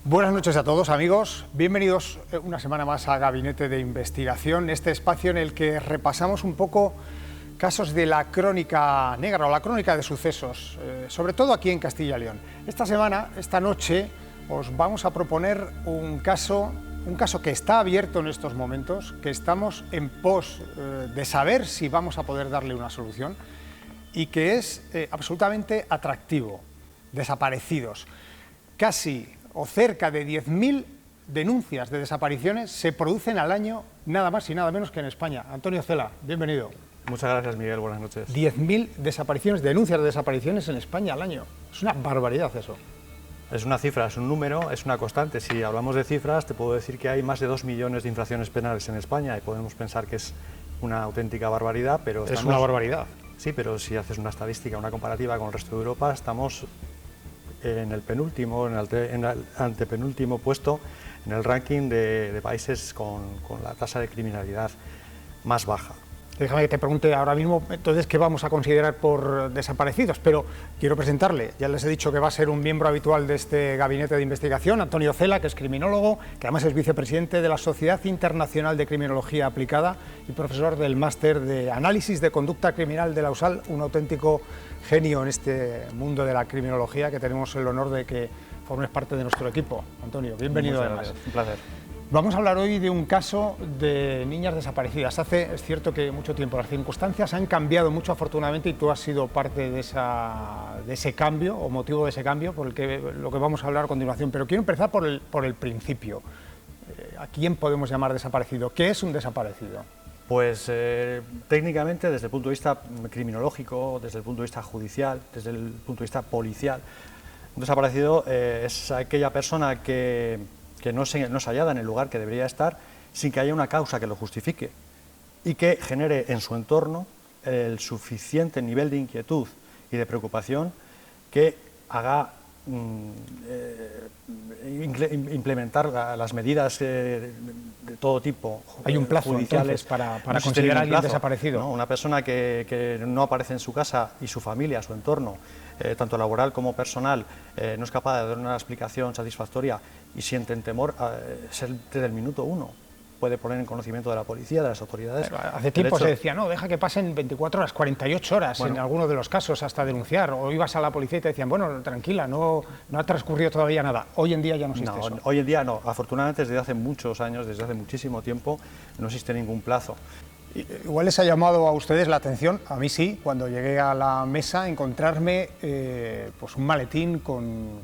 Buenas noches a todos, amigos. Bienvenidos una semana más a Gabinete de Investigación, este espacio en el que repasamos un poco casos de la crónica negra o la crónica de sucesos, sobre todo aquí en Castilla y León. Esta noche, os vamos a proponer un caso que está abierto en estos momentos, que estamos en pos de saber si vamos a poder darle una solución y que es absolutamente atractivo. Desaparecidos. Casi o cerca de 10.000 denuncias de desapariciones se producen al año, nada más y nada menos que en España. Antonio Cela, bienvenido. Muchas gracias, Miguel, buenas noches. 10.000 desapariciones, denuncias de desapariciones en España al año. Es una barbaridad eso. Es una cifra, es un número, es una constante. Si hablamos de cifras, te puedo decir que hay más de 2 millones de infracciones penales en España y podemos pensar que es una auténtica barbaridad, pero es una barbaridad. Sí, pero si haces una estadística, una comparativa con el resto de Europa, estamos en el penúltimo, en el antepenúltimo puesto en el ranking de países con la tasa de criminalidad más baja. Déjame que te pregunte ahora mismo, entonces, ¿qué vamos a considerar por desaparecidos? Pero quiero presentarle, ya les he dicho que va a ser un miembro habitual de este gabinete de investigación, Antonio Cela, que es criminólogo, que además es vicepresidente de la Sociedad Internacional de Criminología Aplicada y profesor del máster de Análisis de Conducta Criminal de la USAL, un auténtico genio en este mundo de la criminología, que tenemos el honor de que formes parte de nuestro equipo. Antonio, bienvenido además. Un placer. Vamos a hablar hoy de un caso de niñas desaparecidas. Es cierto que mucho tiempo las circunstancias han cambiado mucho, afortunadamente, y tú has sido parte de ese cambio, o motivo de ese cambio, por lo que vamos a hablar a continuación. Pero quiero empezar por el principio. ¿A quién podemos llamar desaparecido? ¿Qué es un desaparecido? Pues técnicamente, desde el punto de vista criminológico, desde el punto de vista judicial, desde el punto de vista policial, un desaparecido es aquella persona que no es hallada en el lugar que debería estar sin que haya una causa que lo justifique y que genere en su entorno el suficiente nivel de inquietud y de preocupación que haga implementar las medidas de todo tipo. ¿Hay un plazo judiciales para considerar a alguien desaparecido? ¿No? Una persona que no aparece en su casa y su familia, su entorno, tanto laboral como personal, no es capaz de dar una explicación satisfactoria y sienten temor, desde el minuto uno puede poner en conocimiento de la policía, de las autoridades. Pero hace tiempo se decía, no, deja que pasen 24 horas, 48 horas, bueno, en algunos de los casos, hasta denunciar. O ibas a la policía y te decían, bueno, tranquila, no ha transcurrido todavía nada. Hoy en día ya no existe eso. Hoy en día no. Afortunadamente, desde hace muchos años, desde hace muchísimo tiempo, no existe ningún plazo. Igual les ha llamado a ustedes la atención, a mí sí, cuando llegué a la mesa, encontrarme pues un maletín con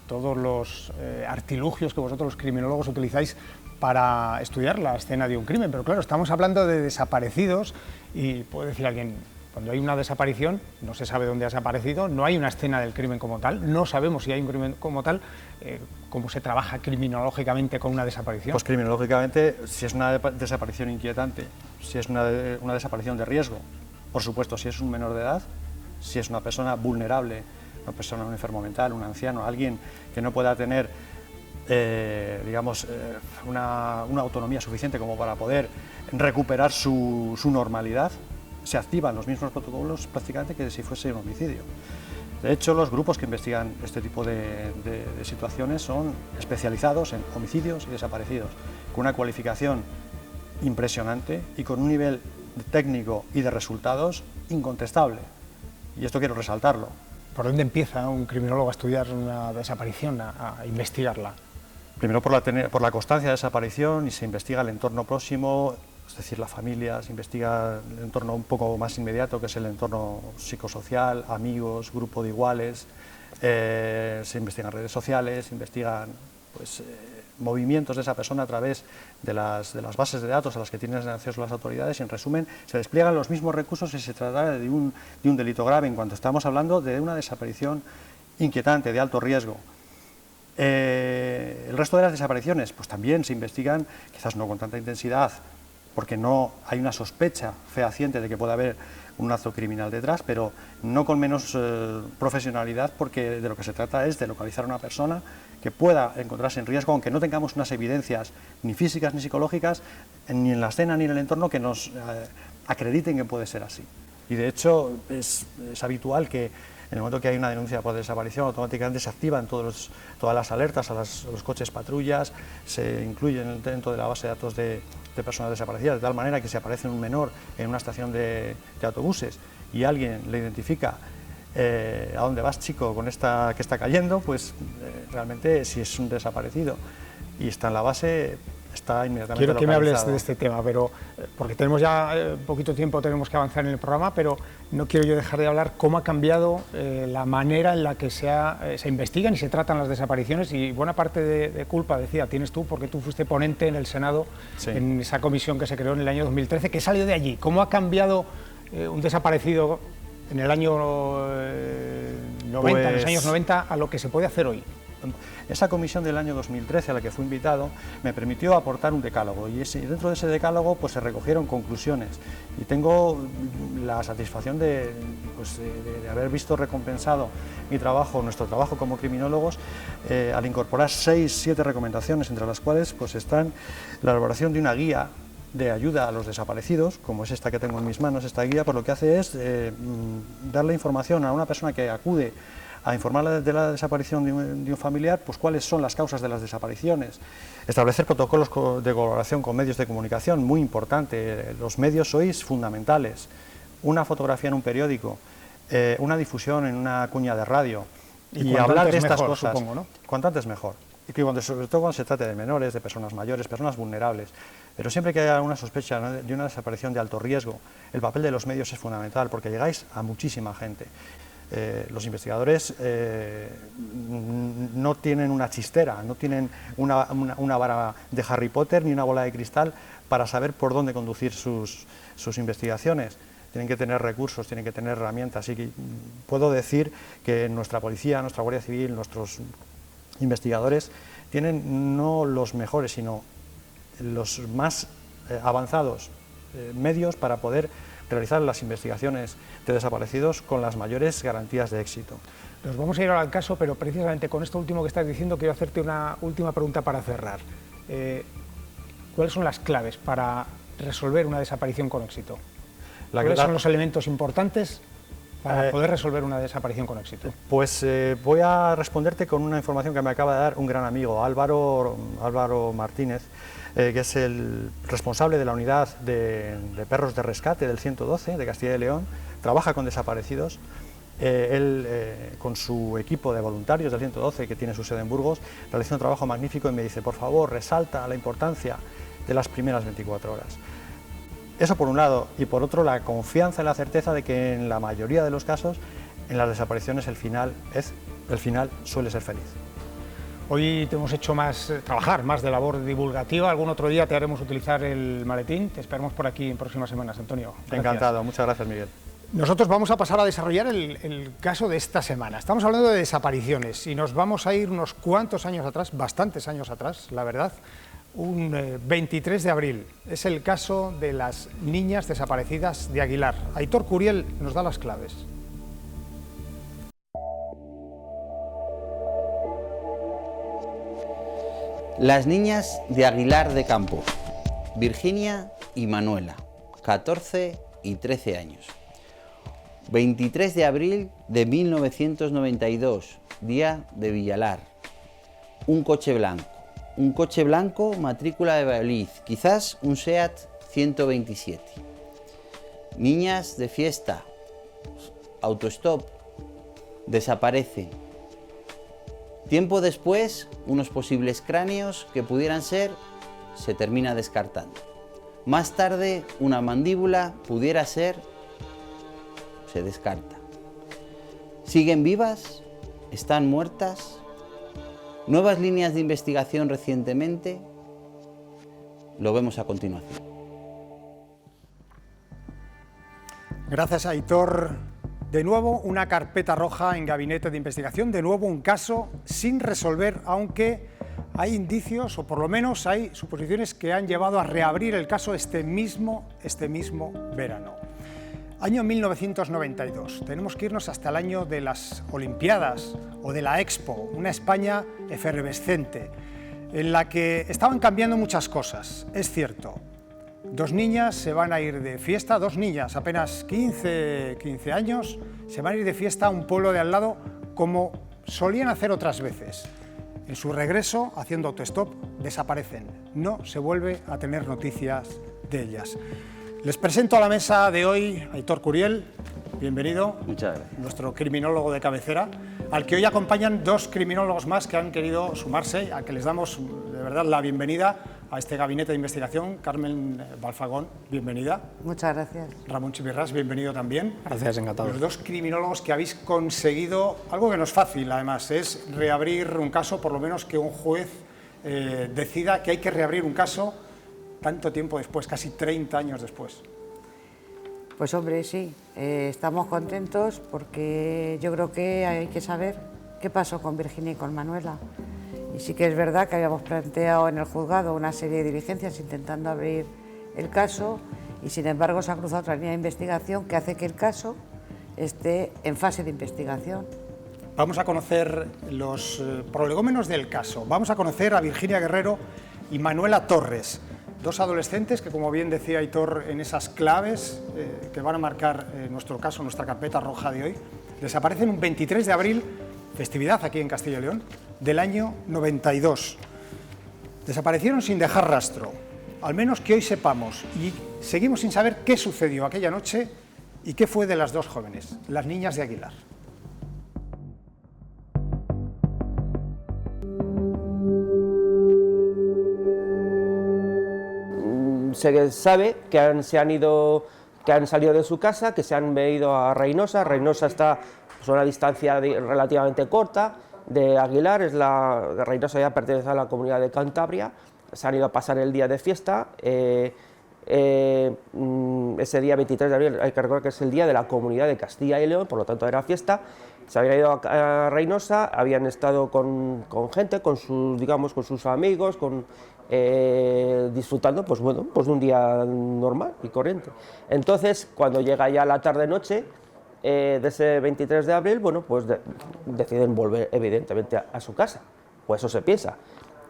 todos los artilugios que vosotros los criminólogos utilizáis para estudiar la escena de un crimen. Pero claro, estamos hablando de desaparecidos y puede decir alguien, cuando hay una desaparición, no se sabe dónde ha desaparecido, no hay una escena del crimen como tal, no sabemos si hay un crimen como tal. ¿Cómo se trabaja criminológicamente con una desaparición? Pues criminológicamente, si es una desaparición inquietante, si es una desaparición de riesgo, por supuesto, si es un menor de edad, si es una persona vulnerable, una persona, un enfermo mental, un anciano, alguien que no pueda tener, una autonomía suficiente como para poder recuperar su normalidad, se activan los mismos protocolos prácticamente que si fuese un homicidio. De hecho, los grupos que investigan este tipo de situaciones son especializados en homicidios y desaparecidos, con una cualificación impresionante y con un nivel técnico y de resultados incontestable. Y esto quiero resaltarlo. ¿Por dónde empieza un criminólogo a estudiar una desaparición, a investigarla? Primero por la constancia de desaparición, y se investiga el entorno próximo, es decir, la familia, se investiga el entorno un poco más inmediato, que es el entorno psicosocial, amigos, grupo de iguales, se investigan redes sociales, se investigan movimientos de esa persona a través de las bases de datos a las que tienen acceso las autoridades, y en resumen se despliegan los mismos recursos si se trata de un delito grave, en cuanto estamos hablando de una desaparición inquietante, de alto riesgo. El resto de las desapariciones pues también se investigan, quizás no con tanta intensidad, porque no hay una sospecha fehaciente de que pueda haber un lazo criminal detrás, pero no con menos profesionalidad, porque de lo que se trata es de localizar a una persona que pueda encontrarse en riesgo, aunque no tengamos unas evidencias ni físicas ni psicológicas, ni en la escena ni en el entorno, que nos acrediten que puede ser así. Y de hecho es habitual que en el momento que hay una denuncia por desaparición, automáticamente se activan todas las alertas a los coches patrullas, se incluyen dentro de la base de datos de personas desaparecidas, de tal manera que si aparece un menor en una estación de autobuses y alguien le identifica a dónde vas, chico, con esta que está cayendo, pues realmente si es un desaparecido y está en la base, está inmediatamente Quiero que me hables localizado. de este tema, pero porque tenemos ya poquito tiempo, tenemos que avanzar en el programa, pero no quiero yo dejar de hablar cómo ha cambiado la manera en la que se investigan y se tratan las desapariciones, y buena parte de culpa, decía, tienes tú, porque tú fuiste ponente en el Senado, Sí. en esa comisión que se creó en el año 2013, que salió de allí. ¿Cómo ha cambiado un desaparecido en el año 90, en los años 90, a lo que se puede hacer hoy? Esa comisión del año 2013 a la que fui invitado me permitió aportar un decálogo, y dentro de ese decálogo pues, se recogieron conclusiones, y tengo la satisfacción de haber visto recompensado mi trabajo, nuestro trabajo como criminólogos, al incorporar 6-7 recomendaciones, entre las cuales pues, están la elaboración de una guía de ayuda a los desaparecidos, como es esta que tengo en mis manos. Esta guía pues, lo que hace es darle información a una persona que acude a informar de la desaparición de un familiar, pues cuáles son las causas de las desapariciones, establecer protocolos de colaboración con medios de comunicación, muy importante, los medios sois fundamentales, una fotografía en un periódico, una difusión en una cuña de radio, y hablar de estas cosas, supongo, ¿no? Cuanto antes mejor, y que sobre todo cuando se trate de menores, de personas mayores, personas vulnerables, pero siempre que haya una sospecha, ¿no?, de una desaparición de alto riesgo, el papel de los medios es fundamental, porque llegáis a muchísima gente. Los investigadores no tienen una chistera, no tienen una vara de Harry Potter ni una bola de cristal para saber por dónde conducir sus investigaciones. Tienen que tener recursos, tienen que tener herramientas, y puedo decir que nuestra policía, nuestra Guardia Civil, nuestros investigadores tienen no los mejores, sino los más avanzados medios para poder realizar las investigaciones de desaparecidos con las mayores garantías de éxito. Nos vamos a ir ahora al caso, pero precisamente con esto último que estás diciendo quiero hacerte una última pregunta para cerrar. ¿Cuáles son las claves para resolver una desaparición con éxito? ¿Cuáles son los elementos importantes para poder resolver una desaparición con éxito? Pues voy a responderte con una información que me acaba de dar un gran amigo, Álvaro Martínez, que es el responsable de la unidad de perros de rescate del 112 de Castilla y León, trabaja con desaparecidos. Él, con su equipo de voluntarios del 112, que tiene su sede en Burgos, realiza un trabajo magnífico y me dice, por favor, resalta la importancia de las primeras 24 horas. Eso por un lado, y por otro la confianza y la certeza de que en la mayoría de los casos, en las desapariciones, el final suele ser feliz. Hoy te hemos hecho trabajar más de labor divulgativa. Algún otro día te haremos utilizar el maletín. Te esperamos por aquí en próximas semanas, Antonio. Gracias. Encantado, muchas gracias, Miguel. Nosotros vamos a pasar a desarrollar el caso de esta semana. Estamos hablando de desapariciones y nos vamos a ir unos cuantos años atrás, bastantes años atrás, la verdad. Un 23 de abril. Es el caso de las niñas desaparecidas de Aguilar. Aitor Curiel nos da las claves. Las niñas de Aguilar de Campo, Virginia y Manuela, 14 y 13 años. 23 de abril de 1992, día de Villalar. Un coche blanco, matrícula de Valladolid, quizás un SEAT 127. Niñas de fiesta, autostop, desaparecen. Tiempo después, unos posibles cráneos que pudieran ser, se termina descartando. Más tarde, una mandíbula pudiera ser, se descarta. ¿Siguen vivas? ¿Están muertas? ¿Nuevas líneas de investigación recientemente? Lo vemos a continuación. Gracias, Aitor. De nuevo, una carpeta roja en Gabinete de Investigación, de nuevo un caso sin resolver, aunque hay indicios, o por lo menos hay suposiciones que han llevado a reabrir el caso este mismo verano. Año 1992. Tenemos que irnos hasta el año de las Olimpiadas o de la Expo, una España efervescente, en la que estaban cambiando muchas cosas. Es cierto, dos niñas se van a ir de fiesta, dos niñas, apenas 15 años, se van a ir de fiesta a un pueblo de al lado como solían hacer otras veces. En su regreso, haciendo autostop, desaparecen. No se vuelve a tener noticias de ellas. Les presento a la mesa de hoy a Aitor Curiel, bienvenido. Muchas gracias. Nuestro criminólogo de cabecera, al que hoy acompañan dos criminólogos más que han querido sumarse, a que les damos de verdad la bienvenida a este gabinete de investigación. Carmen Balfagón, bienvenida. Muchas gracias. Ramón Chibirras, bienvenido también. Gracias, encantado. Los dos criminólogos que habéis conseguido algo que no es fácil, además, es reabrir un caso, por lo menos que un juez decida que hay que reabrir un caso tanto tiempo después, casi 30 años después. Pues hombre, sí, estamos contentos porque yo creo que hay que saber qué pasó con Virginia y con Manuela. Y sí que es verdad que habíamos planteado en el juzgado una serie de diligencias intentando abrir el caso y sin embargo se ha cruzado otra línea de investigación que hace que el caso esté en fase de investigación. Vamos a conocer los prolegómenos del caso. Vamos a conocer a Virginia Guerrero y Manuela Torres, dos adolescentes que, como bien decía Aitor, en esas claves que van a marcar nuestro caso, nuestra carpeta roja de hoy, desaparecen un 23 de abril, festividad aquí en Castilla y León, del año 92. Desaparecieron sin dejar rastro, al menos que hoy sepamos, y seguimos sin saber qué sucedió aquella noche y qué fue de las dos jóvenes, las niñas de Aguilar. Se sabe que han salido de su casa, que se han ido a Reynosa. Reynosa está a una distancia relativamente corta de Aguilar, Reynosa ya pertenece a la comunidad de Cantabria. Se han ido a pasar el día de fiesta. Ese día 23 de abril hay que recordar que es el día de la Comunidad de Castilla y León, por lo tanto era fiesta. Se habían ido a Reynosa, habían estado con gente, con sus amigos, disfrutando pues de un día normal y corriente. Entonces, cuando llega ya la tarde-noche de ese 23 de abril, pues deciden volver evidentemente a su casa, o eso se piensa.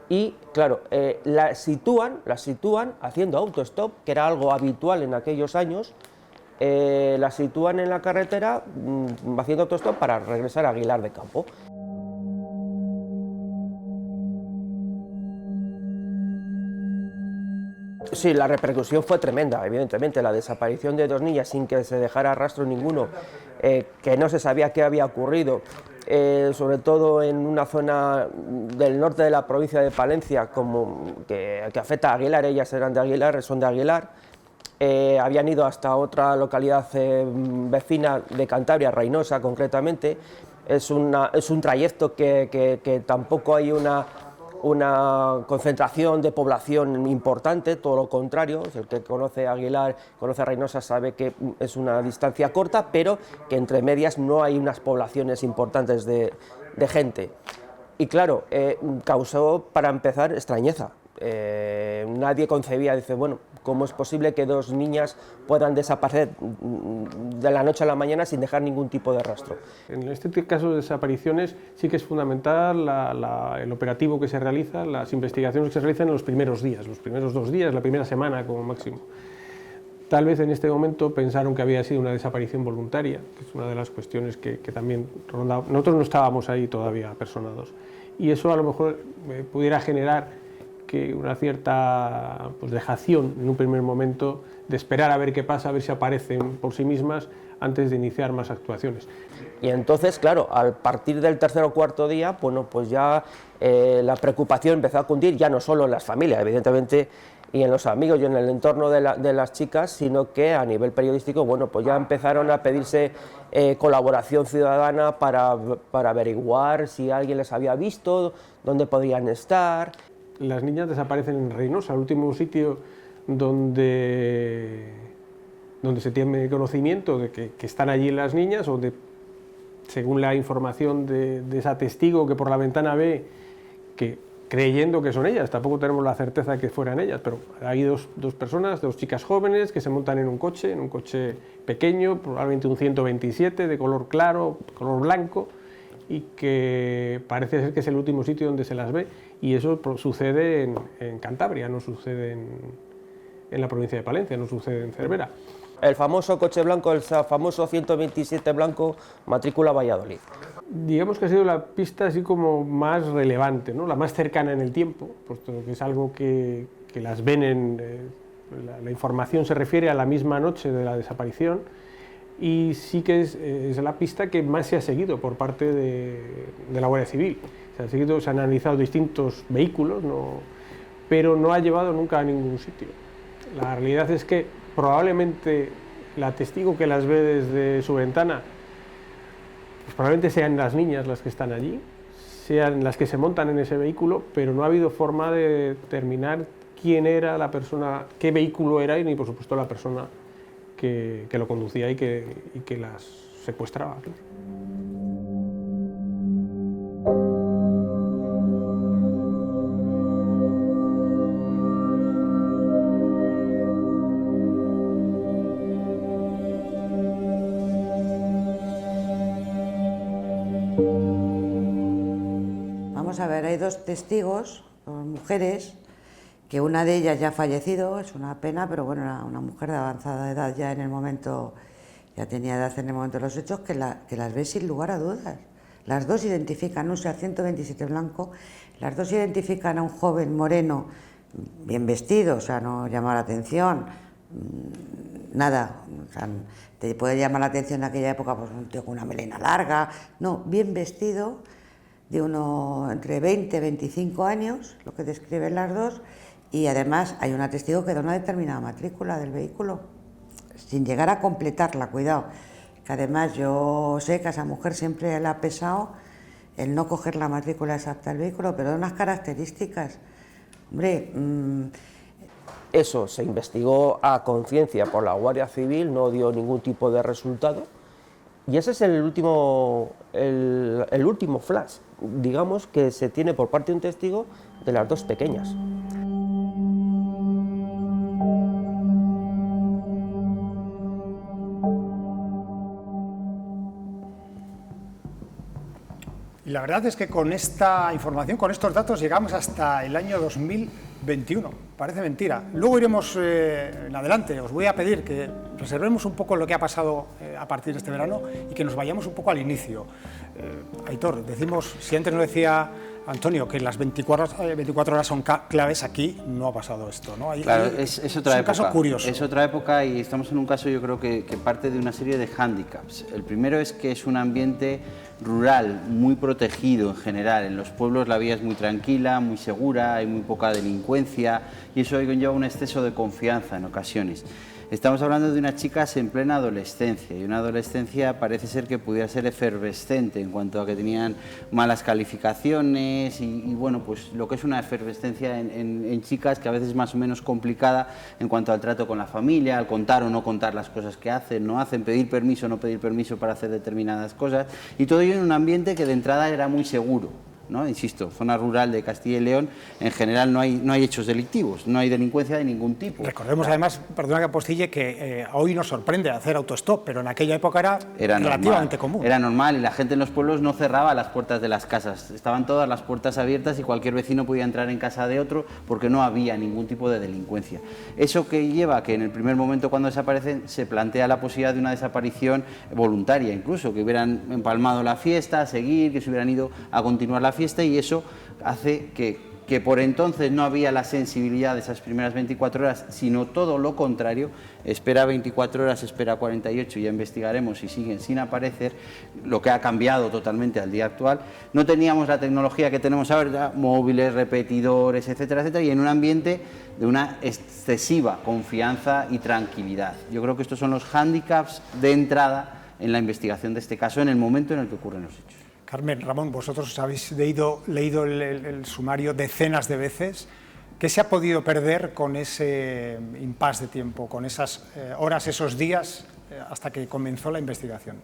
Y claro, la sitúan haciendo autostop, que era algo habitual en aquellos años. La sitúan en la carretera haciendo autostop para regresar a Aguilar de Campo. Sí, la repercusión fue tremenda, evidentemente, la desaparición de dos niñas sin que se dejara rastro ninguno, que no se sabía qué había ocurrido, sobre todo en una zona del norte de la provincia de Palencia, que afecta a Aguilar. Ellas son de Aguilar, habían ido hasta otra localidad vecina de Cantabria, Reynosa concretamente. Es un trayecto que tampoco hay una concentración de población importante, todo lo contrario. El que conoce Aguilar, conoce Reynosa, sabe que es una distancia corta, pero que entre medias no hay unas poblaciones importantes de gente. Y claro, causó, para empezar, extrañeza. Nadie concebía, dice, bueno, ¿cómo es posible que dos niñas puedan desaparecer de la noche a la mañana sin dejar ningún tipo de rastro? En este caso de desapariciones sí que es fundamental el operativo que se realiza, las investigaciones que se realizan en los primeros días, los primeros 2 días, la primera semana como máximo. Tal vez en este momento pensaron que había sido una desaparición voluntaria, que es una de las cuestiones que también rondaba. Nosotros no estábamos ahí todavía personados, y eso a lo mejor pudiera generar que una cierta dejación en un primer momento de esperar a ver qué pasa, a ver si aparecen por sí mismas antes de iniciar más actuaciones. Y entonces, claro, al partir del tercer o cuarto día, pues ya la preocupación empezó a cundir, ya no solo en las familias, evidentemente, y en los amigos y en el entorno de las chicas, sino que a nivel periodístico, pues ya empezaron a pedirse colaboración ciudadana para averiguar si alguien les había visto, dónde podrían estar. Las niñas desaparecen en Reynosa, el último sitio donde se tiene conocimiento de que están allí las niñas, o según la información de esa testigo que por la ventana ve que creyendo que son ellas, tampoco tenemos la certeza de que fueran ellas, pero hay dos personas, dos chicas jóvenes que se montan en un coche pequeño, probablemente un 127 de color claro, color blanco, y que parece ser que es el último sitio donde se las ve, y eso sucede en Cantabria, no sucede en la provincia de Palencia, no sucede en Cervera. El famoso coche blanco, el famoso 127 blanco, matrícula Valladolid. Digamos que ha sido la pista así como más relevante, ¿no? La más cercana en el tiempo, puesto que es algo que las ven la información se refiere a la misma noche de la desaparición, y sí que es la pista que más se ha seguido por parte de la Guardia Civil. Se han analizado distintos vehículos, pero no ha llevado nunca a ningún sitio. La realidad es que probablemente la testigo que las ve desde su ventana, pues probablemente sean las niñas las que están allí, sean las que se montan en ese vehículo, pero no ha habido forma de determinar quién era la persona, qué vehículo era, y ni por supuesto la persona que lo conducía y que las secuestraba. Vamos a ver, hay dos testigos, dos mujeres, que una de ellas ya ha fallecido, es una pena, pero bueno, era una mujer de avanzada edad ya en el momento, ya tenía edad en el momento de los hechos, que las ve sin lugar a dudas. Las dos identifican, no sé, al 127 blanco, las dos identifican a un joven moreno, bien vestido, o sea, no llama la atención, nada, o sea, te puede llamar la atención en aquella época pues un tío con una melena larga, no, bien vestido, de uno entre 20 y 25 años, lo que describen las dos, y además hay una testigo que da una determinada matrícula del vehículo, sin llegar a completarla, cuidado, que además yo sé que a esa mujer siempre le ha pesado el no coger la matrícula exacta del vehículo, pero de unas características, hombre... Eso se investigó a conciencia por la Guardia Civil, no dio ningún tipo de resultado, y ese es el último flash, digamos, que se tiene por parte de un testigo de las dos pequeñas. Y la verdad es que con esta información, con estos datos, llegamos hasta el año 2021. Parece mentira. Luego iremos en adelante. Os voy a pedir que reservemos un poco lo que ha pasado a partir de este verano y que nos vayamos un poco al inicio. Aitor, decimos, si antes nos decía Antonio que las 24 horas son claves, aquí no ha pasado esto, ¿no? Claro, es otra época. Un caso curioso. Es otra época y estamos en un caso, yo creo que parte de una serie de hándicaps. El primero es que es un ambiente rural, muy protegido en general. En los pueblos la vida es muy tranquila, muy segura, hay muy poca delincuencia y eso conlleva un exceso de confianza en ocasiones. Estamos hablando de unas chicas en plena adolescencia y una adolescencia parece ser que pudiera ser efervescente en cuanto a que tenían malas calificaciones y bueno, pues lo que es una efervescencia en chicas que a veces es más o menos complicada en cuanto al trato con la familia, al contar o no contar las cosas que hacen, no hacen, pedir permiso o no pedir permiso para hacer determinadas cosas y todo ello en un ambiente que de entrada era muy seguro. ¿No? Insisto, zona rural de Castilla y León, en general no hay hechos delictivos, no hay delincuencia de ningún tipo. Recordemos además, perdona que apostille, que hoy nos sorprende hacer autostop, pero en aquella época era relativamente común. Era normal y la gente en los pueblos no cerraba las puertas de las casas, estaban todas las puertas abiertas y cualquier vecino podía entrar en casa de otro porque no había ningún tipo de delincuencia. Eso que lleva a que en el primer momento cuando desaparecen se plantea la posibilidad de una desaparición voluntaria, incluso que hubieran empalmado la fiesta, a seguir, que se hubieran ido a continuar la fiesta y eso hace que por entonces no había la sensibilidad de esas primeras 24 horas, sino todo lo contrario, espera 24 horas, espera 48 y ya investigaremos si siguen sin aparecer, lo que ha cambiado totalmente al día actual. No teníamos la tecnología que tenemos ahora, móviles, repetidores, etcétera, etcétera, y en un ambiente de una excesiva confianza y tranquilidad. Yo creo que estos son los hándicaps de entrada en la investigación de este caso en el momento en el que ocurren los hechos. Carmen, Ramón, vosotros habéis leído el sumario decenas de veces. ¿Qué se ha podido perder con ese impasse de tiempo, con esas horas, esos días, hasta que comenzó la investigación?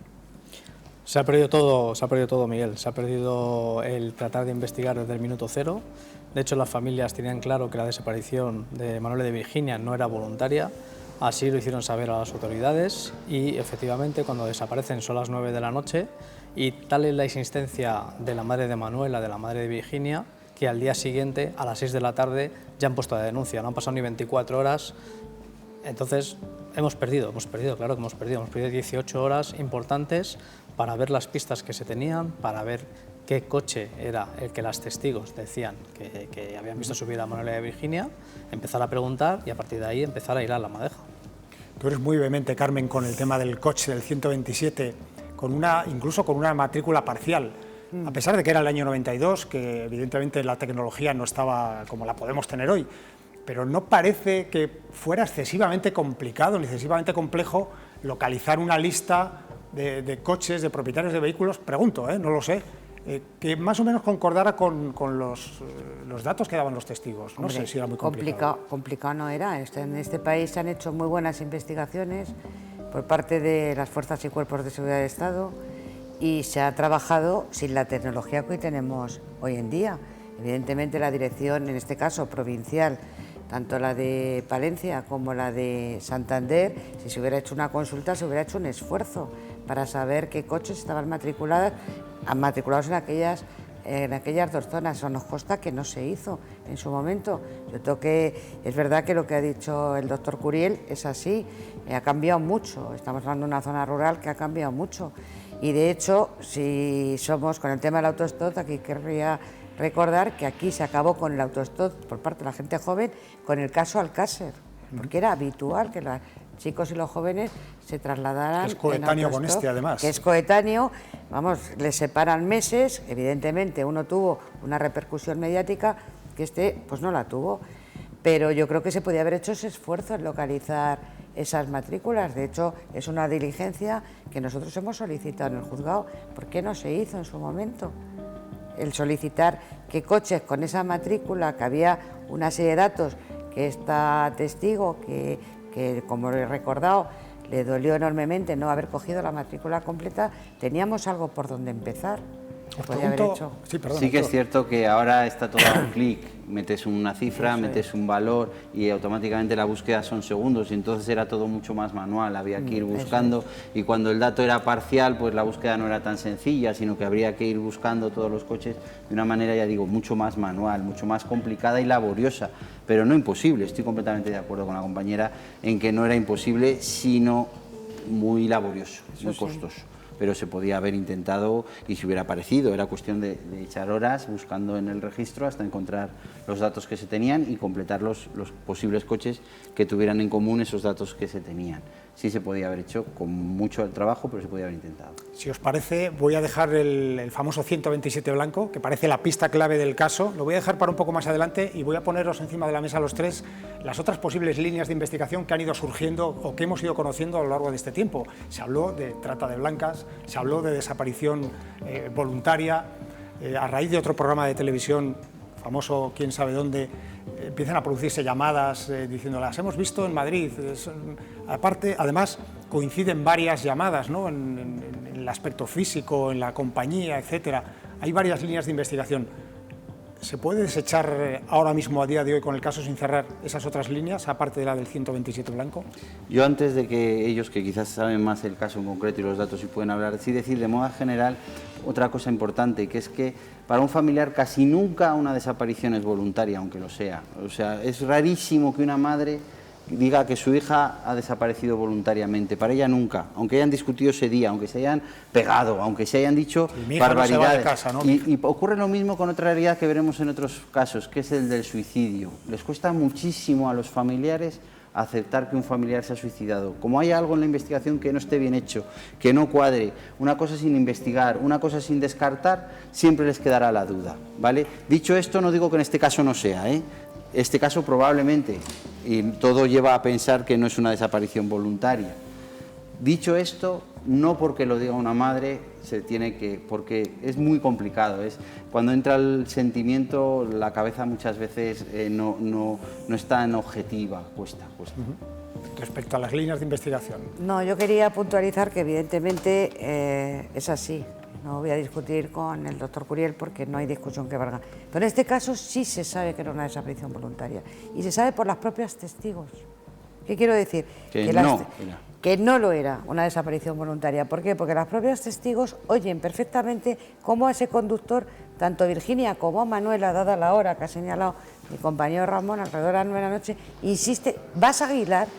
Se ha perdido todo, Miguel. Se ha perdido el tratar de investigar desde el minuto cero. De hecho, las familias tenían claro que la desaparición de Manuel de Virginia no era voluntaria, así lo hicieron saber a las autoridades y efectivamente cuando desaparecen son las 9 de la noche y tal es la insistencia de la madre de Manuela, de la madre de Virginia, que al día siguiente, a las 6 de la tarde, ya han puesto la denuncia, no han pasado ni 24 horas, entonces hemos perdido, claro que hemos perdido 18 horas importantes para ver las pistas que se tenían, para ver qué coche era el que las testigos decían que habían visto subir a Manuela de Virginia, empezar a preguntar y a partir de ahí empezar a hilar la madeja. Tú eres muy vehemente, Carmen, con el tema del coche del 127, incluso con una matrícula parcial. A pesar de que era el año 92, que evidentemente la tecnología no estaba como la podemos tener hoy, pero no parece que fuera excesivamente complicado ni excesivamente complejo localizar una lista de coches, de propietarios de vehículos, pregunto, no lo sé, que más o menos concordara con los datos que daban los testigos. No sé si era muy complicado. Complicado no era. En este país se han hecho muy buenas investigaciones por parte de las fuerzas y cuerpos de seguridad del Estado y se ha trabajado sin la tecnología que hoy tenemos hoy en día. Evidentemente la dirección, en este caso provincial, tanto la de Palencia como la de Santander, si se hubiera hecho una consulta se hubiera hecho un esfuerzo para saber qué coches estaban matriculados en aquellas dos zonas. Eso nos consta que no se hizo en su momento. Yo creo que es verdad que lo que ha dicho el doctor Curiel es así, ha cambiado mucho, estamos hablando de una zona rural que ha cambiado mucho y de hecho si somos con el tema del autostop, aquí querría recordar que aquí se acabó con el autostop por parte de la gente joven con el caso Alcácer, porque era habitual que los chicos y los jóvenes se trasladaran. Es coetáneo con este, además. Que es coetáneo, vamos, les separan meses, evidentemente uno tuvo una repercusión mediática que este pues no la tuvo, pero yo creo que se podía haber hecho ese esfuerzo en localizar esas matrículas. De hecho, es una diligencia que nosotros hemos solicitado en el juzgado. ¿Por qué no se hizo en su momento? El solicitar que coches con esa matrícula, que había una serie de datos que esta testigo, que como lo he recordado, le dolió enormemente no haber cogido la matrícula completa, teníamos algo por donde empezar. Sí que es cierto que ahora está todo a un clic, metes una cifra, metes un valor y automáticamente la búsqueda son segundos y entonces era todo mucho más manual, había que ir buscando y cuando el dato era parcial pues la búsqueda no era tan sencilla, sino que habría que ir buscando todos los coches de una manera, ya digo, mucho más manual, mucho más complicada y laboriosa, pero no imposible. Estoy completamente de acuerdo con la compañera en que no era imposible, sino muy laborioso, muy costoso. Pero se podía haber intentado y se hubiera aparecido. Era cuestión de echar horas buscando en el registro hasta encontrar los datos que se tenían y completar los posibles coches que tuvieran en común esos datos que se tenían. Sí se podía haber hecho con mucho trabajo, pero se podía haber intentado. Si os parece, voy a dejar el famoso 127 blanco, que parece la pista clave del caso. Lo voy a dejar para un poco más adelante y voy a poneros encima de la mesa los tres las otras posibles líneas de investigación que han ido surgiendo o que hemos ido conociendo a lo largo de este tiempo. Se habló de trata de blancas, se habló de desaparición voluntaria, a raíz de otro programa de televisión famoso, quién sabe dónde, empiezan a producirse llamadas diciendo las hemos visto en Madrid. Aparte, además, coinciden varias llamadas, ¿no? en el aspecto físico, en la compañía, etcétera. Hay varias líneas de investigación. ¿Se puede desechar ahora mismo, a día de hoy, con el caso sin cerrar, esas otras líneas, aparte de la del 127 blanco? Yo, antes de que ellos, que quizás saben más el caso en concreto y los datos y pueden hablar, sí decir de modo general otra cosa importante, que es que para un familiar casi nunca una desaparición es voluntaria, aunque lo sea. O sea, es rarísimo que una madre diga que su hija ha desaparecido voluntariamente. Para ella nunca, aunque hayan discutido ese día, aunque se hayan pegado, aunque se hayan dicho barbaridades. No se va de casa, ¿no? Y ocurre lo mismo con otra realidad que veremos en otros casos, que es el del suicidio. Les cuesta muchísimo a los familiares aceptar que un familiar se ha suicidado. Como hay algo en la investigación que no esté bien hecho, que no cuadre, una cosa sin investigar, una cosa sin descartar, siempre les quedará la duda, ¿vale? Dicho esto, no digo que en este caso no sea, Este caso probablemente, y todo lleva a pensar que no es una desaparición voluntaria. Dicho esto, no porque lo diga una madre, se tiene que, porque es muy complicado. Cuando entra el sentimiento, la cabeza muchas veces no es tan objetiva, cuesta. Respecto a las líneas de investigación. No, yo quería puntualizar que evidentemente es así. No voy a discutir con el doctor Curiel porque no hay discusión que valga. Pero en este caso sí se sabe que era una desaparición voluntaria. Y se sabe por las propias testigos. ¿Qué quiero decir? Que no lo era una desaparición voluntaria. ¿Por qué? Porque las propias testigos oyen perfectamente cómo a ese conductor, tanto Virginia como Manuela, dada la hora que ha señalado mi compañero Ramón, alrededor de las 9 de la noche, insiste, ¿vas a Aguilar?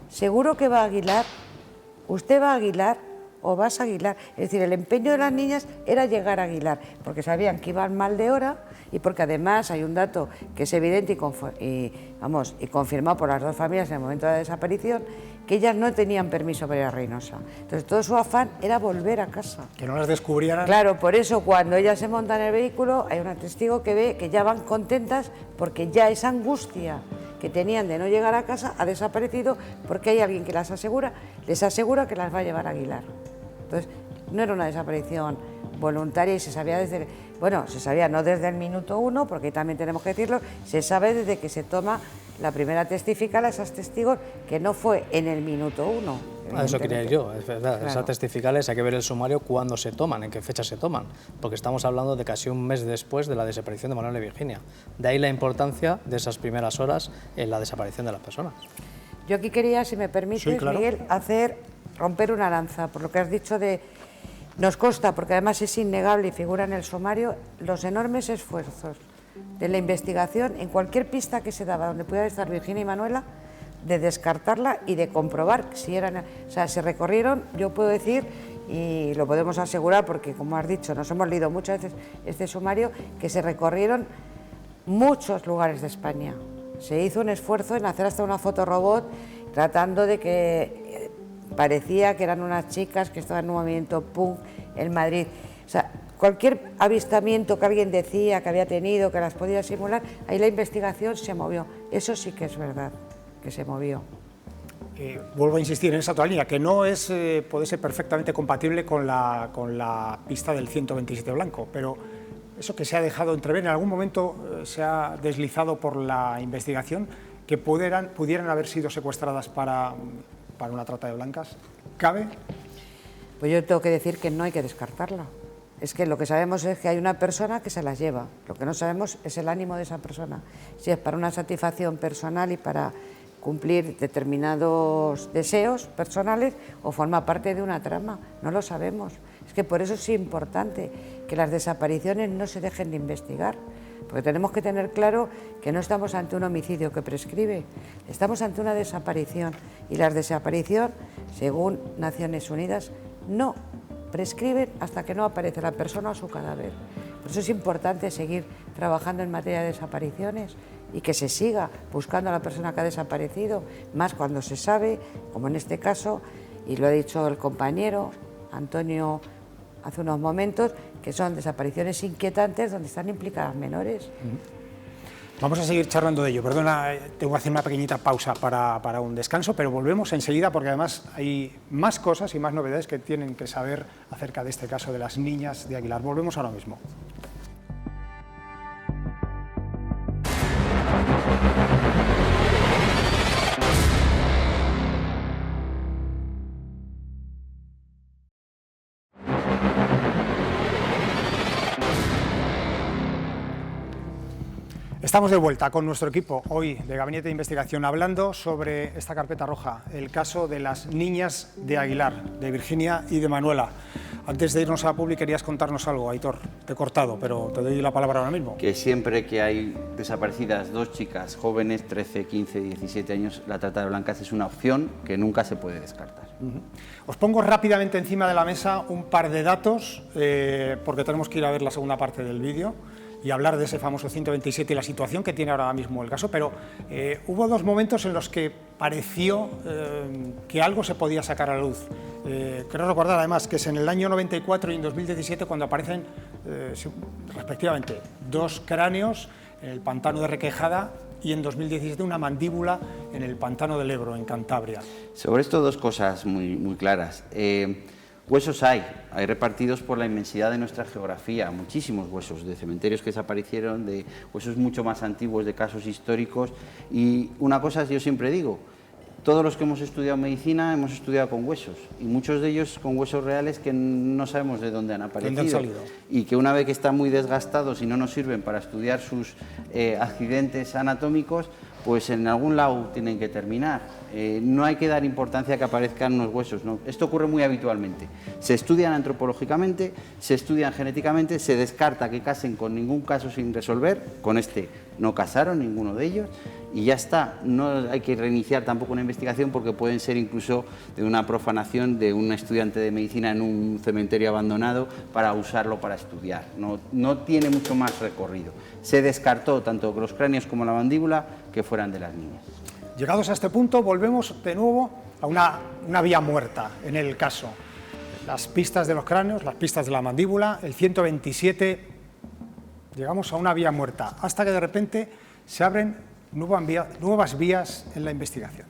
¿Seguro que va a Aguilar? ¿Usted va a Aguilar o vas a Aguilar? Es decir, el empeño de las niñas era llegar a Aguilar, porque sabían que iban mal de hora y porque además hay un dato que es evidente y confirmado por las dos familias en el momento de la desaparición, que ellas no tenían permiso para ir a Reynosa. Entonces todo su afán era volver a casa. Que no las descubrieran. Claro, por eso cuando ellas se montan en el vehículo hay una testigo que ve que ya van contentas porque ya esa angustia que tenían de no llegar a casa ha desaparecido porque hay alguien que les asegura que las va a llevar a Aguilar. Entonces no era una desaparición voluntaria y se sabía se sabía no desde el minuto 1, porque también tenemos que decirlo, se sabe desde que se toma la primera testifical a esas testigos, que no fue en el minuto 1. Eso quería yo, es verdad. Claro. Esas testicales hay que ver el sumario cuándo se toman, en qué fecha se toman, porque estamos hablando de casi un mes después de la desaparición de Manuel y Virginia. De ahí la importancia de esas primeras horas en la desaparición de las personas. Yo aquí quería, si me permites, Sí, claro. Miguel, romper una lanza, por lo que has dicho nos consta, porque además es innegable y figura en el sumario, los enormes esfuerzos de la investigación en cualquier pista que se daba donde pudiera estar Virginia y Manuela, de descartarla y de comprobar si eran... O sea, se recorrieron, yo puedo decir, y lo podemos asegurar porque, como has dicho, nos hemos leído muchas veces este sumario, que se recorrieron muchos lugares de España. Se hizo un esfuerzo en hacer hasta una fotorobot tratando de que parecía que eran unas chicas que estaban en un movimiento punk en Madrid. O sea, cualquier avistamiento que alguien decía que había tenido, que las podía simular, ahí la investigación se movió. Eso sí que es verdad, que se movió. Vuelvo a insistir en esa otra línea, que no es, puede ser perfectamente compatible con la pista del 127 blanco, pero eso que se ha dejado entrever, en algún momento se ha deslizado por la investigación que pudieran haber sido secuestradas para una trata de blancas. ¿Cabe? Pues yo tengo que decir que no hay que descartarla. Es que lo que sabemos es que hay una persona que se las lleva. Lo que no sabemos es el ánimo de esa persona. Si es para una satisfacción personal y para cumplir determinados deseos personales o forma parte de una trama. No lo sabemos. Es que por eso es importante que las desapariciones no se dejen de investigar. Porque tenemos que tener claro que no estamos ante un homicidio que prescribe, estamos ante una desaparición. Y la desaparición, según Naciones Unidas, no prescriben hasta que no aparece la persona o su cadáver. Por eso es importante seguir trabajando en materia de desapariciones y que se siga buscando a la persona que ha desaparecido, más cuando se sabe, como en este caso, y lo ha dicho el compañero Antonio hace unos momentos, que son desapariciones inquietantes donde están implicadas menores. Vamos a seguir charlando de ello. Perdona, tengo que hacer una pequeñita pausa para un descanso, pero volvemos enseguida porque además hay más cosas y más novedades que tienen que saber acerca de este caso de las niñas de Aguilar. Volvemos ahora mismo. Estamos de vuelta con nuestro equipo hoy de Gabinete de Investigación hablando sobre esta carpeta roja, el caso de las niñas de Aguilar, de Virginia y de Manuela. Antes de irnos a la publi querías contarnos algo, Aitor. Te he cortado, pero te doy la palabra ahora mismo. Que siempre que hay desaparecidas dos chicas jóvenes, 13, 15, 17 años, la trata de blancas es una opción que nunca se puede descartar. Os pongo rápidamente encima de la mesa un par de datos, porque tenemos que ir a ver la segunda parte del vídeo y hablar de ese famoso 127 y la situación que tiene ahora mismo el caso, pero hubo dos momentos en los que pareció que algo se podía sacar a la luz. Quiero recordar además que es en el año 94 y en 2017 cuando aparecen respectivamente dos cráneos en el pantano de Requejada y en 2017 una mandíbula en el pantano del Ebro, en Cantabria. Sobre esto dos cosas muy claras. Huesos hay repartidos por la inmensidad de nuestra geografía, muchísimos huesos de cementerios que desaparecieron, de huesos mucho más antiguos, de casos históricos. Y una cosa yo siempre digo, todos los que hemos estudiado medicina hemos estudiado con huesos, y muchos de ellos con huesos reales que no sabemos de dónde han aparecido. ¿Dónde han salido? Y que una vez que están muy desgastados y no nos sirven para estudiar sus accidentes anatómicos, pues en algún lado tienen que terminar. No hay que dar importancia a que aparezcan unos huesos, ¿no? Esto ocurre muy habitualmente. Se estudian antropológicamente, se estudian genéticamente, se descarta que casen con ningún caso sin resolver. Con este no casaron ninguno de ellos y ya está. No hay que reiniciar tampoco una investigación porque pueden ser incluso de una profanación de un estudiante de medicina en un cementerio abandonado para usarlo para estudiar. No tiene mucho más recorrido. Se descartó tanto los cráneos como la mandíbula que fueran de las niñas. Llegados a este punto, volvemos de nuevo a una vía muerta en el caso. Las pistas de los cráneos, las pistas de la mandíbula, el 127, llegamos a una vía muerta, hasta que de repente se abren nuevas vías en la investigación.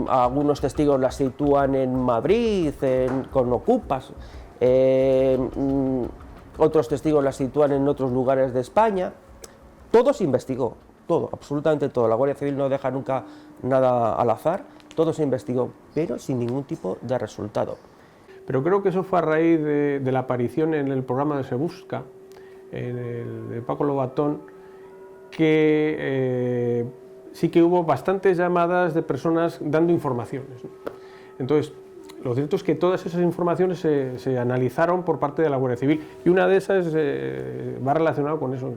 Algunos testigos las sitúan en Madrid, con ocupas. Otros testigos las sitúan en otros lugares de España. Todo se investigó, todo, absolutamente todo. La Guardia Civil no deja nunca nada al azar, todo se investigó, pero sin ningún tipo de resultado. Pero creo que eso fue a raíz de la aparición en el programa de Se Busca, de Paco Lobatón, que sí que hubo bastantes llamadas de personas dando informaciones, ¿no? Entonces, lo cierto es que todas esas informaciones se analizaron por parte de la Guardia Civil, y una de esas va relacionada con eso,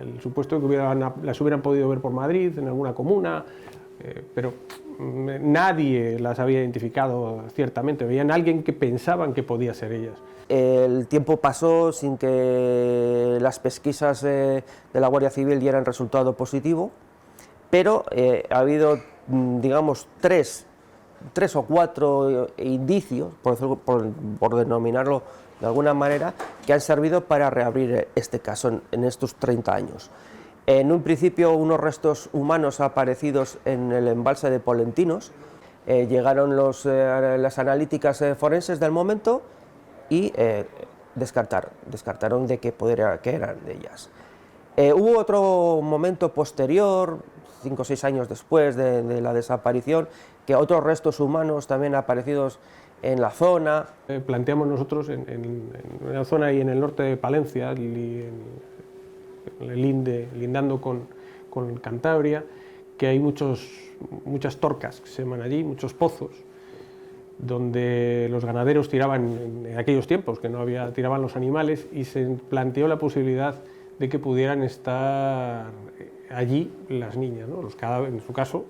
el supuesto de que las hubieran podido ver por Madrid, en alguna comuna, pero nadie las había identificado ciertamente. Veían a alguien que pensaban que podía ser ellas. El tiempo pasó sin que las pesquisas de la Guardia Civil dieran resultado positivo, pero ha habido, digamos, tres o cuatro indicios, por denominarlo de alguna manera, que han servido para reabrir este caso en estos 30 años. En un principio, unos restos humanos aparecidos en el embalse de Polentinos, llegaron las analíticas forenses del momento y descartaron de que eran de ellas. Hubo otro momento posterior, 5 o 6 años después de la desaparición, que otros restos humanos también aparecidos en la zona. Planteamos nosotros en una zona ahí en el norte de Palencia, lindando con Cantabria, que hay muchas torcas que se llaman allí, muchos pozos, donde los ganaderos tiraban en aquellos tiempos, que no había, tiraban los animales, y se planteó la posibilidad de que pudieran estar allí las niñas, ¿no? Los cadáveres, en su caso,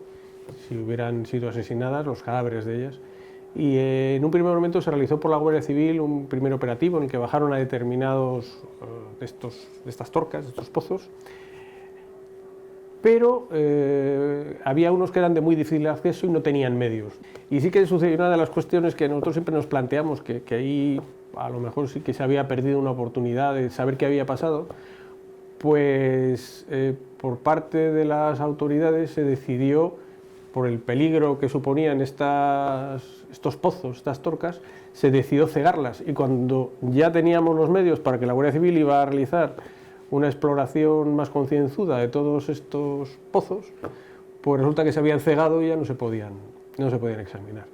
si hubieran sido asesinadas, los cadáveres de ellas. Y en un primer momento se realizó por la Guardia Civil un primer operativo en el que bajaron a determinados de estas torcas, de estos pozos, pero había unos que eran de muy difícil acceso y no tenían medios. Y sí que sucedió una de las cuestiones que nosotros siempre nos planteamos, que ahí a lo mejor sí que se había perdido una oportunidad de saber qué había pasado, pues por parte de las autoridades se decidió, por el peligro que suponían estos pozos, estas torcas, se decidió cegarlas, y cuando ya teníamos los medios para que la Guardia Civil iba a realizar una exploración más concienzuda de todos estos pozos, pues resulta que se habían cegado y ya no se podían examinar.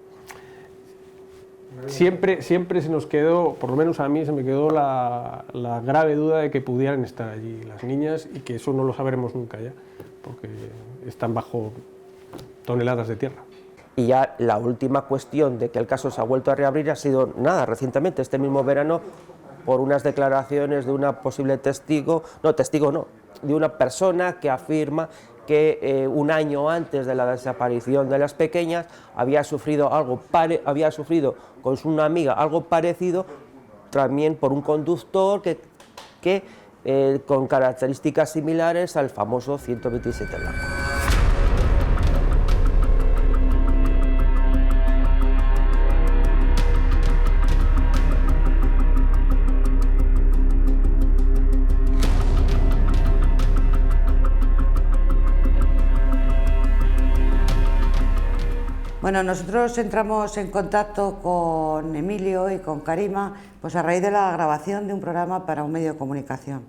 Siempre se nos quedó, por lo menos a mí se me quedó la grave duda de que pudieran estar allí las niñas, y que eso no lo sabremos nunca ya, porque están bajo toneladas de tierra. Y ya la última cuestión de que el caso se ha vuelto a reabrir ha sido recientemente, este mismo verano, por unas declaraciones de una posible de una persona que afirma que un año antes de la desaparición de las pequeñas había sufrido con una amiga algo parecido, también por un conductor que con características similares al famoso 127 blanco. Bueno, nosotros entramos en contacto con Emilio y con Karima pues a raíz de la grabación de un programa para un medio de comunicación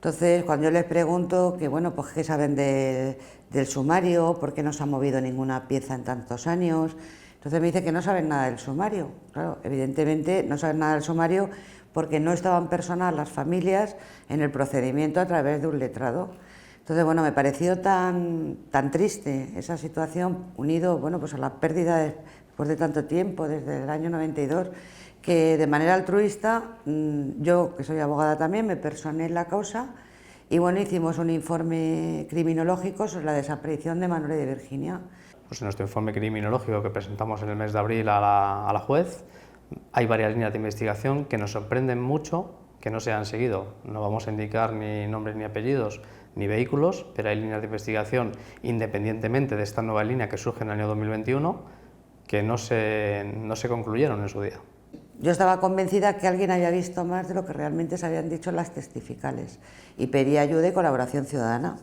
Entonces, cuando yo les pregunto que, bueno, pues qué saben del sumario, por qué no se ha movido ninguna pieza en tantos años, entonces me dice que no saben nada del sumario. Claro, evidentemente no saben nada del sumario porque no estaban personas las familias en el procedimiento a través de un letrado. Entonces, bueno, me pareció tan triste esa situación, unido, bueno, pues a la pérdida después de tanto tiempo, desde el año 92, que de manera altruista, yo, que soy abogada también, me personé en la causa y, bueno, hicimos un informe criminológico sobre la desaparición de Manuel y de Virginia. Pues en nuestro informe criminológico que presentamos en el mes de abril a la juez, hay varias líneas de investigación que nos sorprenden mucho que no se han seguido. No vamos a indicar ni nombres ni apellidos ni vehículos, pero hay líneas de investigación, independientemente de esta nueva línea que surge en el año 2021, que no se concluyeron en su día. Yo estaba convencida que alguien había visto más de lo que realmente se habían dicho las testificales y pedí ayuda y colaboración ciudadana.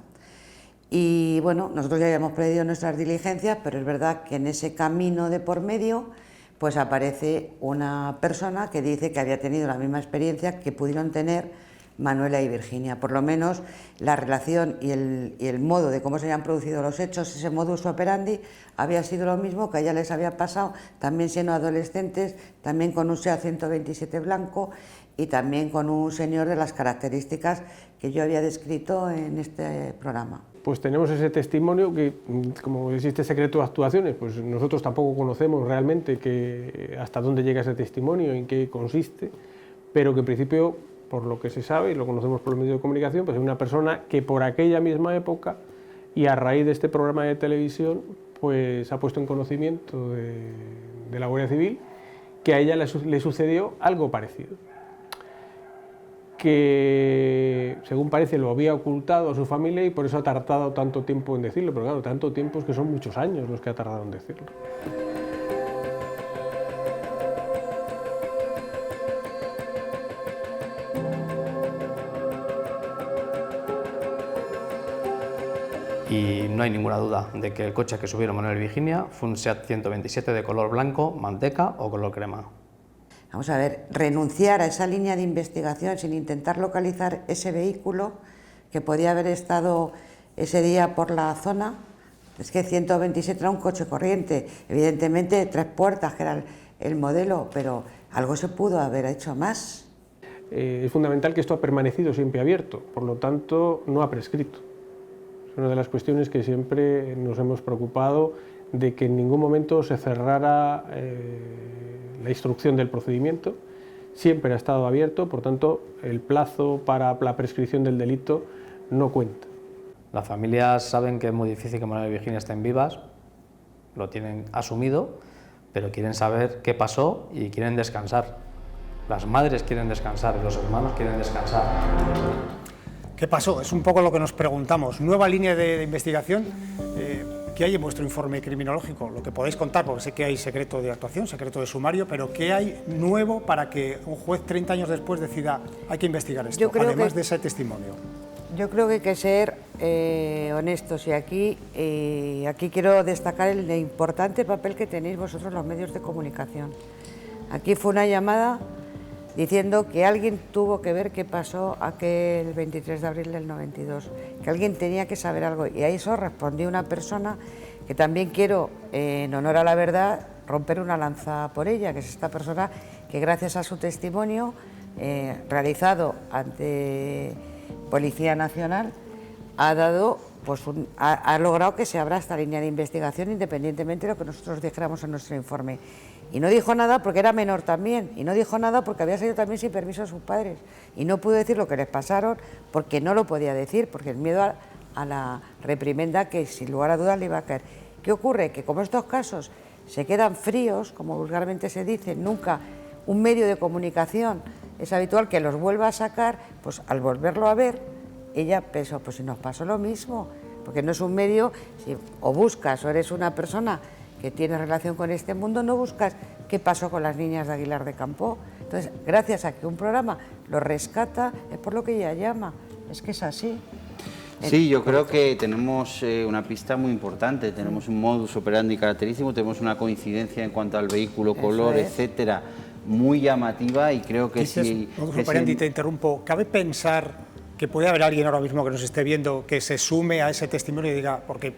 Y bueno, nosotros ya habíamos pedido nuestras diligencias, pero es verdad que en ese camino de por medio pues aparece una persona que dice que había tenido la misma experiencia que pudieron tener Manuela y Virginia. Por lo menos la relación y el modo de cómo se habían producido los hechos, ese modus operandi, había sido lo mismo que a ella les había pasado, también siendo adolescentes, también con un SEAT 127 blanco y también con un señor de las características que yo había descrito en este programa. Pues tenemos ese testimonio que, como existe secreto de actuaciones, pues nosotros tampoco conocemos realmente hasta dónde llega ese testimonio, en qué consiste, pero que en principio, por lo que se sabe y lo conocemos por los medios de comunicación, pues es una persona que por aquella misma época y a raíz de este programa de televisión, pues ha puesto en conocimiento de la Guardia Civil que a ella le sucedió algo parecido, que según parece lo había ocultado a su familia y por eso ha tardado tanto tiempo en decirlo, pero claro, tanto tiempo es que son muchos años los que ha tardado en decirlo. Y no hay ninguna duda de que el coche que subieron Manuel y Virginia fue un SEAT 127 de color blanco, manteca o color crema. Vamos a ver, renunciar a esa línea de investigación sin intentar localizar ese vehículo que podía haber estado ese día por la zona. Es que 127 era un coche corriente, evidentemente 3 puertas, que era el modelo, pero algo se pudo haber hecho más. Es fundamental que esto ha permanecido siempre abierto, por lo tanto no ha prescrito. Es una de las cuestiones que siempre nos hemos preocupado de que en ningún momento se cerrara la instrucción del procedimiento, siempre ha estado abierto, por tanto el plazo para la prescripción del delito no cuenta. Las familias saben que es muy difícil que Manuel y Virginia estén vivas, lo tienen asumido, pero quieren saber qué pasó y quieren descansar. Las madres quieren descansar, los hermanos quieren descansar. ¿Qué pasó? Es un poco lo que nos preguntamos. Nueva línea de investigación. ¿Qué hay en vuestro informe criminológico? Lo que podéis contar, porque sé que hay secreto de actuación, secreto de sumario, pero ¿qué hay nuevo para que un juez 30 años después decida hay que investigar esto, además de ese testimonio? Yo creo que hay que ser honestos y aquí quiero destacar el importante papel que tenéis vosotros los medios de comunicación. Aquí fue una llamada diciendo que alguien tuvo que ver qué pasó aquel 23 de abril del 92, que alguien tenía que saber algo, y a eso respondió una persona que también quiero, en honor a la verdad, romper una lanza por ella, que es esta persona que gracias a su testimonio realizado ante Policía Nacional ha dado, pues ha logrado que se abra esta línea de investigación independientemente de lo que nosotros dijéramos en nuestro informe. Y no dijo nada porque era menor también, y no dijo nada porque había salido también sin permiso de sus padres, y no pudo decir lo que les pasaron porque no lo podía decir, porque el miedo a la reprimenda que sin lugar a dudas le iba a caer. ¿Qué ocurre? Que como estos casos se quedan fríos, como vulgarmente se dice, nunca un medio de comunicación es habitual que los vuelva a sacar, pues al volverlo a ver, ella pensó, pues si nos pasó lo mismo, porque no es un medio, si o buscas o eres una persona que tiene relación con este mundo, no buscas qué pasó con las niñas de Aguilar de Campoo. Entonces, gracias a que un programa lo rescata, es por lo que ella llama, es que es así. Sí, yo creo que tenemos una pista muy importante, tenemos un modus operandi característico, tenemos una coincidencia en cuanto al vehículo, color, etcétera, muy llamativa, y creo que dices, sí... modus operandi, te interrumpo, ¿cabe pensar que puede haber alguien ahora mismo que nos esté viendo que se sume a ese testimonio y diga, porque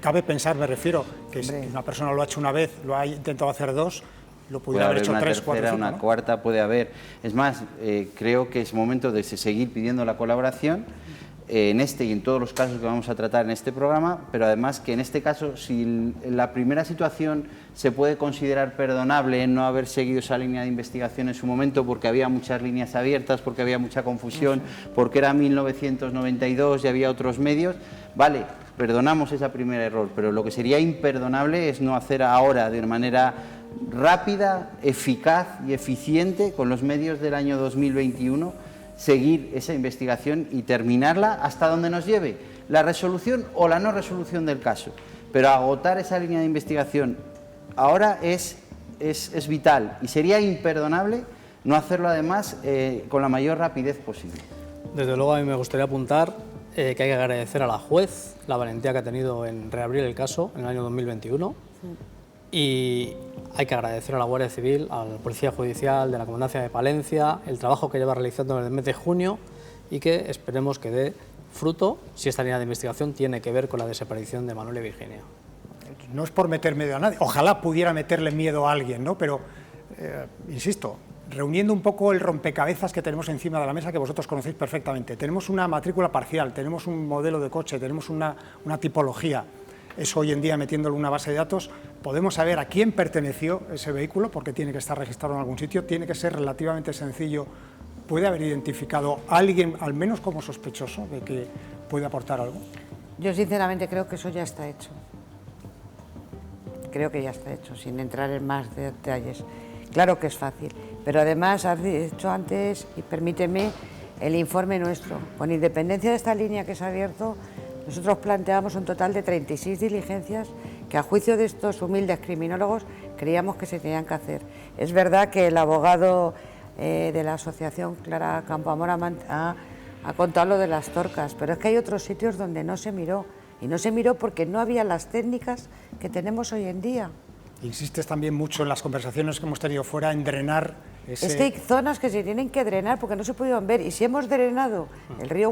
cabe pensar, me refiero, que si una persona lo ha hecho una vez, lo ha intentado hacer dos, lo pudiera haber hecho una 3, 4, tercera, 5, una ¿no? cuarta, puede haber. Es más, creo que es momento de seguir pidiendo la colaboración en este y en todos los casos que vamos a tratar en este programa, pero además que en este caso, si la primera situación se puede considerar perdonable en no haber seguido esa línea de investigación en su momento porque había muchas líneas abiertas, porque había mucha confusión, porque era 1992 y había otros medios, vale, perdonamos ese primer error, pero lo que sería imperdonable es no hacer ahora de manera rápida, eficaz y eficiente con los medios del año 2021 seguir esa investigación y terminarla hasta donde nos lleve la resolución o la no resolución del caso. Pero agotar esa línea de investigación ahora es vital y sería imperdonable no hacerlo además con la mayor rapidez posible. Desde luego a mí me gustaría apuntar que hay que agradecer a la juez la valentía que ha tenido en reabrir el caso en el año 2021 y hay que agradecer a la Guardia Civil, al Policía Judicial de la Comandancia de Palencia, el trabajo que lleva realizando en el mes de junio y que esperemos que dé fruto si esta línea de investigación tiene que ver con la desaparición de Manuel y Virginia. No es por meter miedo a nadie, ojalá pudiera meterle miedo a alguien, ¿no? Pero, insisto, reuniendo un poco el rompecabezas que tenemos encima de la mesa, que vosotros conocéis perfectamente. Tenemos una matrícula parcial, tenemos un modelo de coche, tenemos una tipología. Eso hoy en día, metiéndolo en una base de datos, podemos saber a quién perteneció ese vehículo, porque tiene que estar registrado en algún sitio, tiene que ser relativamente sencillo. ¿Puede haber identificado a alguien, al menos como sospechoso, de que puede aportar algo? Yo sinceramente creo que eso ya está hecho. Creo que ya está hecho, sin entrar en más detalles. Claro que es fácil, pero además has dicho antes, y permíteme, el informe nuestro. Con independencia de esta línea que se ha abierto, nosotros planteamos un total de 36 diligencias que a juicio de estos humildes criminólogos creíamos que se tenían que hacer. Es verdad que el abogado de la asociación Clara Campoamor ha contado lo de las torcas, pero es que hay otros sitios donde no se miró, y no se miró porque no había las técnicas que tenemos hoy en día. Insistes también mucho en las conversaciones que hemos tenido fuera en drenar ese... Es que hay zonas que se tienen que drenar porque no se pudieron ver, y si hemos drenado el río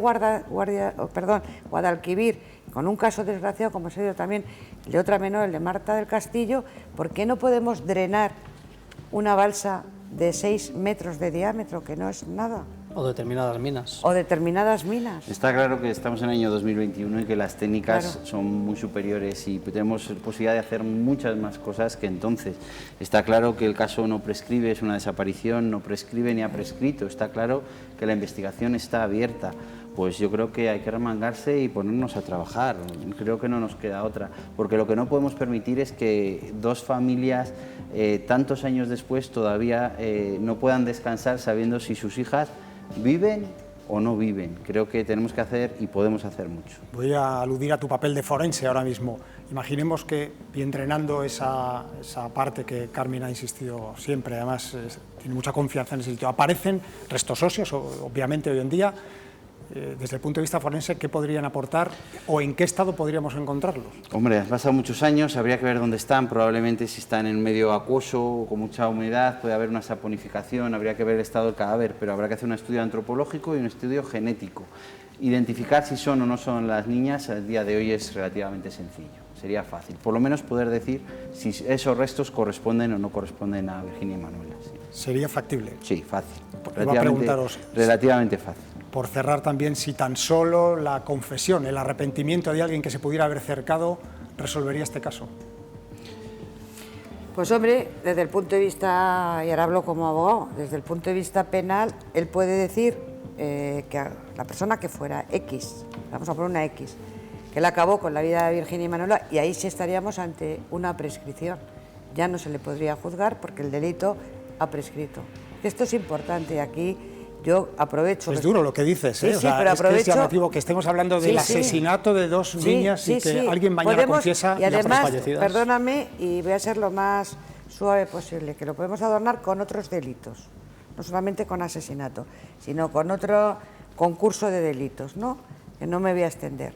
Guadalquivir con un caso desgraciado como se dio también el de otra menor, el de Marta del Castillo, ¿por qué no podemos drenar una balsa de 6 metros de diámetro, que no es nada? O determinadas minas. O determinadas minas. Está claro que estamos en el año 2021 y que las técnicas son muy superiores y tenemos posibilidad de hacer muchas más cosas que entonces. Está claro que el caso no prescribe, es una desaparición, no prescribe ni ha prescrito. Está claro que la investigación está abierta. Pues yo creo que hay que remangarse y ponernos a trabajar. Creo que no nos queda otra. Porque lo que no podemos permitir es que dos familias, tantos años después, todavía no puedan descansar sabiendo si sus hijas viven o no viven. Creo que tenemos que hacer y podemos hacer mucho. Voy a aludir a tu papel de forense ahora mismo. Imaginemos que, bien drenando esa parte que Carmen ha insistido siempre, además tiene mucha confianza en ese sitio, aparecen restos óseos, obviamente hoy en día, desde el punto de vista forense, ¿qué podrían aportar o en qué estado podríamos encontrarlos? Hombre, han pasado muchos años, habría que ver dónde están, probablemente si están en medio acuoso, con mucha humedad, puede haber una saponificación, habría que ver el estado del cadáver, pero habrá que hacer un estudio antropológico y un estudio genético. Identificar si son o no son las niñas al día de hoy es relativamente sencillo, sería fácil, por lo menos poder decir si esos restos corresponden o no corresponden a Virginia y Manuela. Sí. ¿Sería factible? Sí, fácil, Iba a preguntaros, relativamente fácil. Por cerrar también, si tan solo la confesión, el arrepentimiento de alguien que se pudiera haber cercado resolvería este caso. Pues hombre, desde el punto de vista, y ahora hablo como abogado, desde el punto de vista penal, él puede decir que a la persona que fuera X, vamos a poner una X, que él acabó con la vida de Virginia y Manuela, y ahí sí estaríamos ante una prescripción. Ya no se le podría juzgar porque el delito ha prescrito. Esto es importante, aquí yo aprovecho... Es duro lo que dices, ¿eh? Sí, O sea, pero aprovecho... es llamativo que estemos hablando del asesinato de dos niñas y que alguien mañana confiesa... Y además, perdóname, y voy a ser lo más suave posible, que lo podemos adornar con otros delitos, no solamente con asesinato, sino con otro concurso de delitos, ¿no? Que no me voy a extender.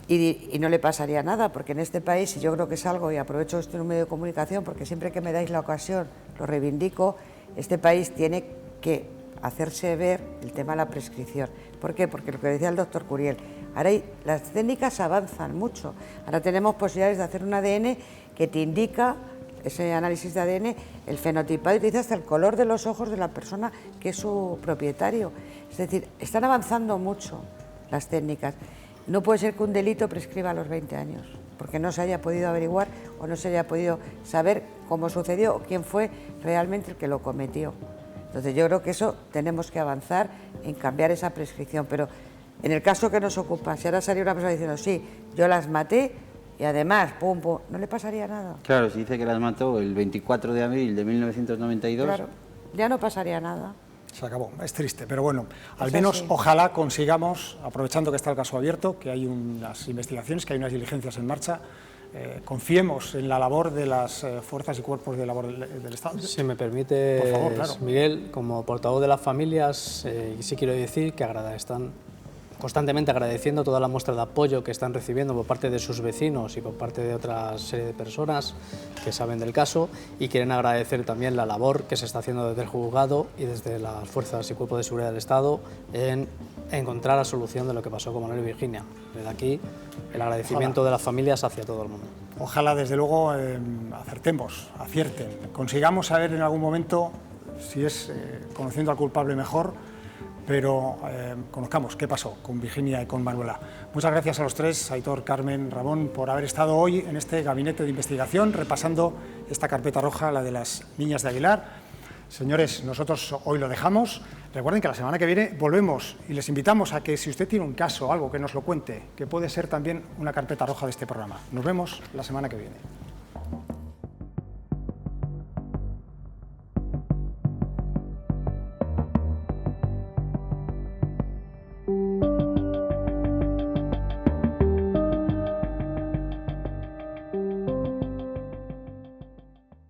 Y no le pasaría nada, porque en este país, y yo creo que es algo, y aprovecho esto en un medio de comunicación, porque siempre que me dais la ocasión lo reivindico, este país tiene que hacerse ver el tema de la prescripción. ¿Por qué? Porque lo que decía el doctor Curiel, ahora las técnicas avanzan mucho. Ahora tenemos posibilidades de hacer un ADN que te indica, ese análisis de ADN, el fenotipado, y te dice hasta el color de los ojos de la persona que es su propietario. Es decir, están avanzando mucho las técnicas. No puede ser que un delito prescriba a los 20 años, porque no se haya podido averiguar o no se haya podido saber cómo sucedió o quién fue realmente el que lo cometió. Entonces yo creo que eso tenemos que avanzar en cambiar esa prescripción, pero en el caso que nos ocupa, si ahora salió una persona diciendo sí, yo las maté y además, pum, pum, no le pasaría nada. Claro, si dice que las mató el 24 de abril de 1992... Claro, ya no pasaría nada. Se acabó, es triste, pero bueno, al Es menos así. ojalá consigamos, aprovechando que está el caso abierto, que hay unas investigaciones, que hay unas diligencias en marcha, confiemos en la labor de las fuerzas y cuerpos de labor del Estado. Si me permite, Por favor, claro. Miguel, como portavoz de las familias, sí quiero decir que están constantemente agradeciendo toda la muestra de apoyo que están recibiendo por parte de sus vecinos y por parte de otra serie de personas que saben del caso, y quieren agradecer también la labor que se está haciendo desde el juzgado y desde las fuerzas y cuerpos de seguridad del Estado en encontrar la solución de lo que pasó con Manuel y Virginia. Desde aquí, el agradecimiento de las familias hacia todo el mundo. Ojalá, desde luego, acertemos, acierten, consigamos saber en algún momento si es conociendo al culpable mejor, pero conozcamos qué pasó con Virginia y con Manuela. Muchas gracias a los tres, Aitor, Carmen, Ramón, por haber estado hoy en este gabinete de investigación repasando esta carpeta roja, la de las niñas de Aguilar. Señores, nosotros hoy lo dejamos. Recuerden que la semana que viene volvemos y les invitamos a que, si usted tiene un caso, algo, que nos lo cuente, que puede ser también una carpeta roja de este programa. Nos vemos la semana que viene.